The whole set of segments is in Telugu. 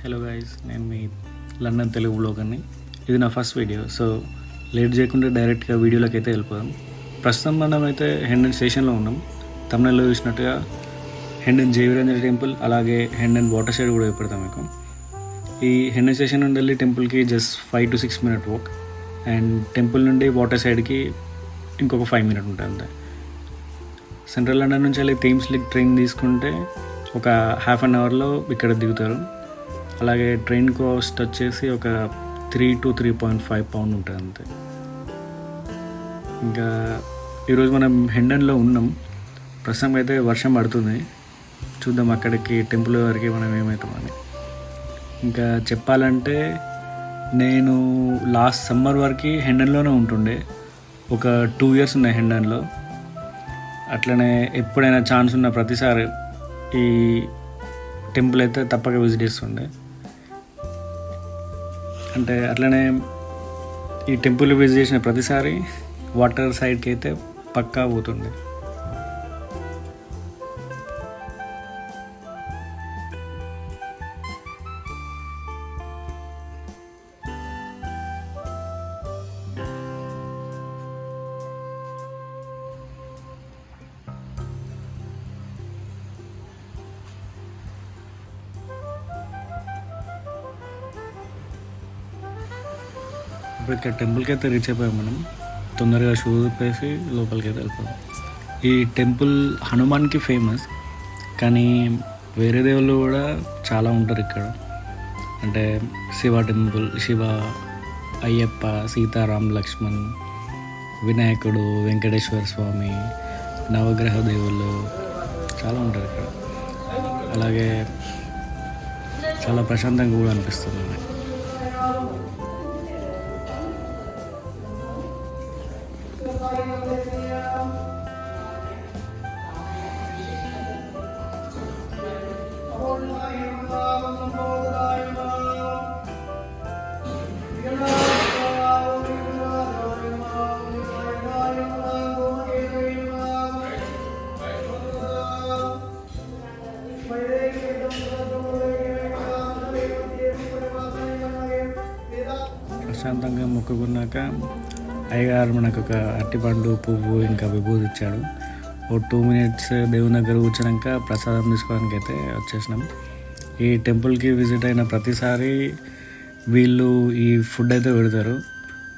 హలో గైస్, నేను మీ లండన్ తెలుగు బ్లాగర్ని. ఇది నా ఫస్ట్ వీడియో, సో లేట్ చేయకుండా డైరెక్ట్గా వీడియోలోకి అయితే వెళ్ళిపోదాం. ప్రస్తుతం మనం అయితే హెండన్ స్టేషన్లో ఉన్నాం. తమిళలో చూసినట్టుగా హెండన్ జయవీరేంద్ర టెంపుల్, అలాగే హెండన్ వాటర్ సైడ్ కూడా చూపెడతాం మీకు. ఈ హెండన్ స్టేషన్ నుండి వెళ్ళి టెంపుల్కి just 5 to 6 minute walk, and temple నుండి వాటర్ సైడ్కి ఇంకొక 5 minutes ఉంటుంది అంతే. సెంట్రల్ లండన్ నుంచి వెళ్ళి థేమ్స్ లీగ్ ట్రైన్ తీసుకుంటే ఒక ½ an hourలో ఇక్కడ దిగుతారు. అలాగే ట్రైన్ కాస్ట్ వచ్చేసి ఒక 3 to 3.5 pound ఉంటుంది అంతే. ఇంకా ఈరోజు మనం హెండన్లో ఉన్నాం. ప్రస్తుతం అయితే వర్షం పడుతుంది. చూద్దాం అక్కడికి టెంపుల్ వరకు మనం ఏమవుతామని. ఇంకా చెప్పాలంటే నేను లాస్ట్ సమ్మర్ వరకు హెండన్లోనే ఉంటుండే. ఒక 2 years ఉన్నాయి హెండన్లో. అట్లనే ఎప్పుడైనా ఛాన్స్ ఉన్న ప్రతిసారి ఈ టెంపుల్ అయితే తప్పక విజిట్ చేస్తుండే. అంటే అట్లనే ఈ టెంపుల్ విజిట్ చేసిన ప్రతిసారి వాటర్ సైడ్కి అయితే పక్కా పోతుండే. ఇప్పుడు ఇక్కడ టెంపుల్కి అయితే రీచ్ అయిపోయాం. మనం తొందరగా షూ తిప్పేసి లోపలికి అయితే వెళ్ళిపోయాం. ఈ టెంపుల్ హనుమాన్కి ఫేమస్, కానీ వేరే దేవుళ్ళు కూడా చాలా ఉంటారు ఇక్కడ. అంటే శివ టెంపుల్, శివ, అయ్యప్ప, సీతారాం, లక్ష్మణ్, వినాయకుడు, వెంకటేశ్వర స్వామి, నవగ్రహ దేవుళ్ళు చాలా ఉంటారు ఇక్కడ. అలాగే చాలా ప్రశాంతంగా కూడా అనిపిస్తుంది. ప్రశాంతంగా మొక్కుకున్నాక అయ్యగారు మనకు ఒక అరటిపండు, పువ్వు, ఇంకా విభూది ఇచ్చాడు. ఓ 2 minutes దేవుని దగ్గర కూర్చున్నాక ప్రసాదం తీసుకోవడానికి అయితే వచ్చేసినాం. ఈ టెంపుల్కి విజిట్ అయిన ప్రతిసారి వీళ్ళు ఈ ఫుడ్ అయితే పెడతారు.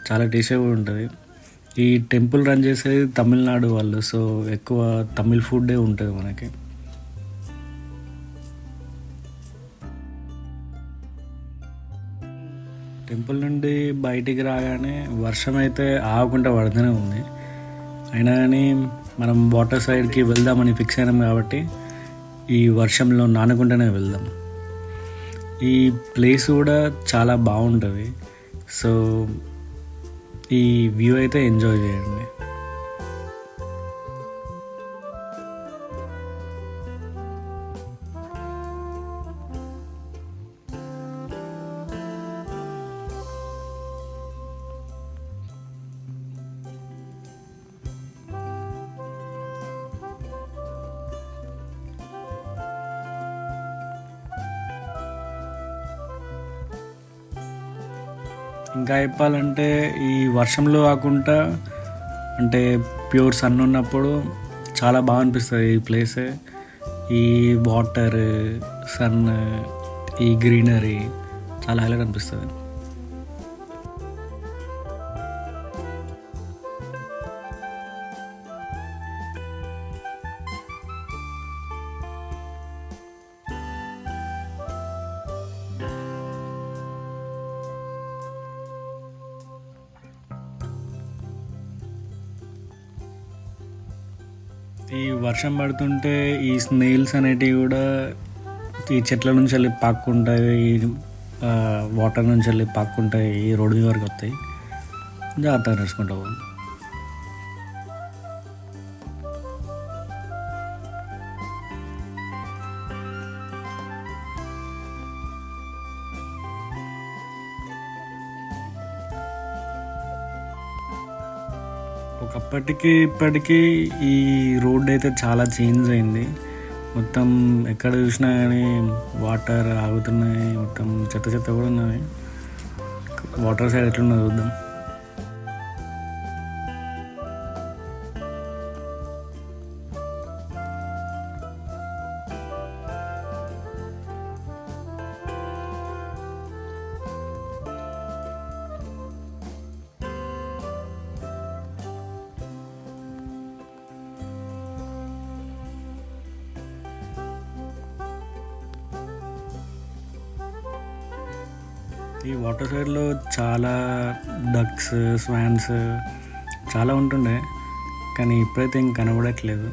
చాలా టేస్టీగా కూడా ఉంటుంది. ఈ టెంపుల్ రన్ చేసేది తమిళనాడు వాళ్ళు, సో ఎక్కువ తమిళ్ ఫుడ్డే ఉంటుంది మనకి. టెంపుల్ నుండి బయటికి రాగానే వర్షం అయితే ఆగకుండా పడుతూనే ఉంది. అయినా కానీ మనం వాటర్ సైడ్కి వెళ్దామని ఫిక్స్ అయినాం కాబట్టి ఈ వర్షంలో నానకుండానే వెళ్దాం. ఈ ప్లేస్ కూడా చాలా బాగుంటుంది. సో ఈ వ్యూ అయితే ఎంజాయ్ చేయండి. ఇంకా చెప్పాలంటే ఈ వర్షంలో కాకుండా అంటే ప్యూర్ సన్ ఉన్నప్పుడు చాలా బాగా అనిపిస్తుంది ఈ ప్లేస్. ఈ వాటర్, సన్, ఈ గ్రీనరీ చాలా హైలైట్ అనిపిస్తుంది. ఈ వర్షం పడుతుంటే ఈ స్నేల్స్ అనేటివి కూడా ఈ చెట్ల నుంచి వెళ్ళి పాక్కుంటాయి, ఈ వాటర్ నుంచి వెళ్ళి పాక్కుంటాయి, ఈ రోడ్డు వరకు వస్తాయి. జాగ్రత్తగా నడుచుకుంటా పోవాలి. ఒకప్పటికి ఇప్పటికీ ఈ రోడ్ అయితే చాలా చేంజ్ అయింది. మొత్తం ఎక్కడ చూసినా కానీ వాటర్ ఆగుతున్నాయి, మొత్తం చెత్త చెత్త కూడా ఉన్నాయి. వాటర్ సైడ్ ఎట్లున్నదో చూద్దాం. ఈ వాటర్ సైడ్లో చాలా డక్స్, స్వాన్స్ చాలా ఉంటుండే, కానీ ఇప్పుడైతే ఇంక కనబడట్లేదు.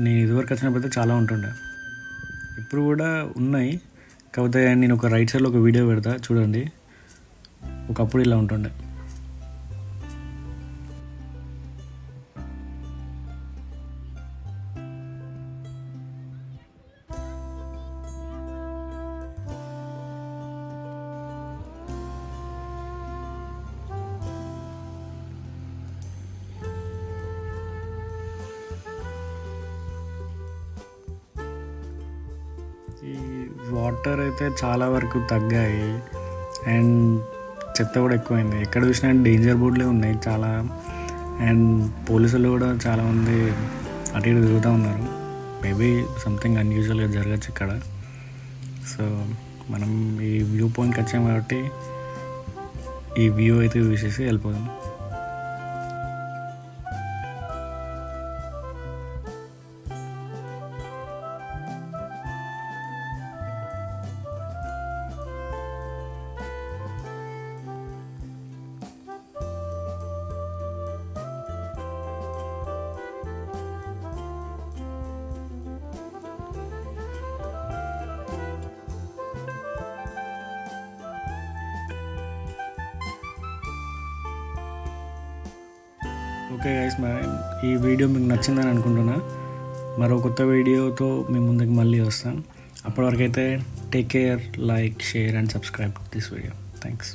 నేను ఇదివరకు వచ్చినప్పుడైతే చాలా ఉంటుండే, ఇప్పుడు కూడా ఉన్నాయి. కాకపోతే నేను ఒక రైట్ సైడ్లో ఒక వీడియో పెడతా చూడండి. ఒకప్పుడు ఇలా ఉంటుండే. ఈ వాటర్ అయితే చాలా వరకు తగ్గాయి అండ్ చెత్త కూడా ఎక్కువైంది. ఎక్కడ చూసినా డేంజర్ బోర్డులే ఉన్నాయి చాలా. అండ్ పోలీసులు కూడా చాలామంది అటు ఇటు తిరుగుతూ ఉన్నారు. మేబీ సంథింగ్ అన్యూజువల్గా జరగచ్చు ఇక్కడ. సో మనం ఈ వ్యూ పాయింట్కి వచ్చాం కాబట్టి ఈ వ్యూ అయితే చూసేసి వెళ్ళిపోదాం. ఓకే గైస్, ఈ వీడియో మీకు నచ్చిందని అనుకుంటున్నా. మరో కొత్త వీడియోతో మీ ముందుకు మళ్ళీ వస్తాం. అప్పటివరకు అయితే take care, like, share and subscribe this video. Thanks.